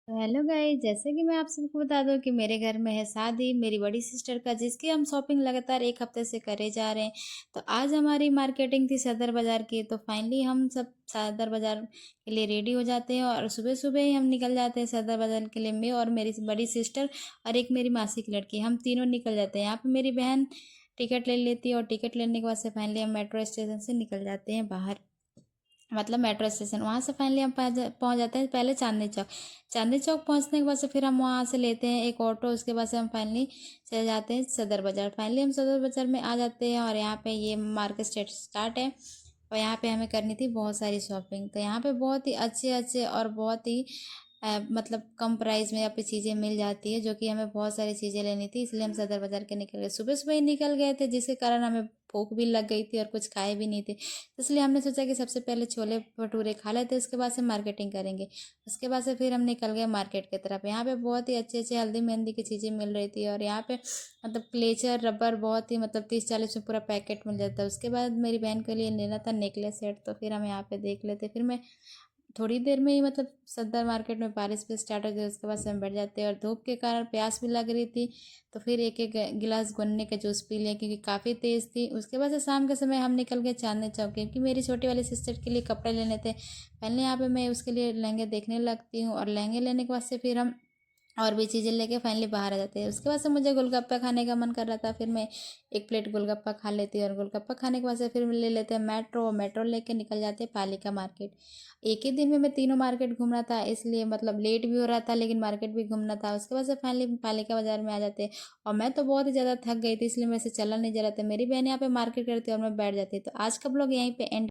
तो hello guys, जैसे कि मैं आप सबको बता दूं कि मेरे घर में है शादी मेरी बड़ी सिस्टर का, जिसकी हम शॉपिंग लगातार एक हफ्ते से करे जा रहे हैं। तो आज हमारी मार्केटिंग थी सदर बाजार की, तो फाइनली हम सब सदर बाजार के लिए रेडी हो जाते हैं और सुबह सुबह ही हम निकल जाते हैं सदर बाजार के लिए। मैं और मेरी बड़ी सिस्टर और एक मेरी मासी की लड़की, हम तीनों निकल जाते हैं। यहाँ पे मेरी बहन टिकट ले लेती है और टिकट लेने के बाद से फाइनली हम मेट्रो स्टेशन से निकल जाते हैं बाहर, मतलब मेट्रो स्टेशन। वहाँ से फाइनली हम पहुँच जाते हैं पहले चांदनी चौक। चांदनी चौक पहुँचने के बाद से फिर हम वहाँ से लेते हैं एक ऑटो, उसके बाद से हम फाइनली चले जाते हैं सदर बाज़ार। फाइनली हम सदर बाज़ार में आ जाते हैं और यहाँ पे ये मार्केट स्टार्ट है। और यहाँ पे हमें करनी थी बहुत सारी शॉपिंग। तो यहाँ पे बहुत ही अच्छे अच्छे और बहुत ही मतलब कम प्राइस में यहाँ पे चीज़ें मिल जाती है, जो कि हमें बहुत सारी चीज़ें लेनी थी, इसलिए हम सदर बाज़ार के निकल गए। सुबह सुबह ही निकल गए थे, जिसके कारण हमें भूख भी लग गई थी और कुछ खाए भी नहीं थे। इसलिए हमने सोचा कि सबसे पहले छोले भटूरे खा लेते, उसके बाद से मार्केटिंग करेंगे। उसके बाद से फिर हम निकल गए मार्केट की तरफ। यहाँ पे बहुत ही अच्छे अच्छे हल्दी मेहंदी की चीज़ें मिल रही थी और यहाँ पे मतलब क्लेचर रबर बहुत ही मतलब 30-40 में पूरा पैकेट मिल जाता है। उसके बाद मेरी बहन के लिए लेना था नेकलेस सेट, तो फिर हम यहाँ पे देख लेते। फिर मैं थोड़ी देर में ही मतलब सदर मार्केट में बारिश भी स्टार्ट हो गई, उसके बाद से हम बैठ जाते हैं और धूप के कारण प्यास भी लग रही थी। तो फिर एक एक गिलास गन्ने का जूस पी लिया, क्योंकि काफ़ी तेज़ थी। उसके बाद से शाम के समय हम निकल गए चांदनी चौक, क्योंकि मेरी छोटी वाली सिस्टर के लिए कपड़े लेने थे। पहले यहाँ पे मैं उसके लिए लहंगे देखने लगती हूँ और लहंगे लेने के बाद से फिर हम और भी चीज़ें लेके फाइनली बाहर आ जाते हैं। उसके बाद से मुझे गोलगप्पा खाने का मन कर रहा था, फिर मैं एक प्लेट गोलगप्पा खा लेती हूँ और गोलगप्पा खाने के बाद से फिर ले लेते हैं मेट्रो। मेट्रो लेके निकल जाते हैं पालिका मार्केट। एक ही दिन में मैं तीनों मार्केट घूमना था, इसलिए मतलब लेट भी हो रहा था लेकिन मार्केट भी घूमना था। उसके बाद से फाइनली पालिका बाजार में आ जाते हैं। और मैं तो बहुत ही ज़्यादा थक गई थी, इसलिए मेरे से चला नहीं जा रहा था। मेरी बहन यहाँ पे मार्केट करती है और मैं बैठ जाती, तो आज का ब्लॉग यहीं पे एंड।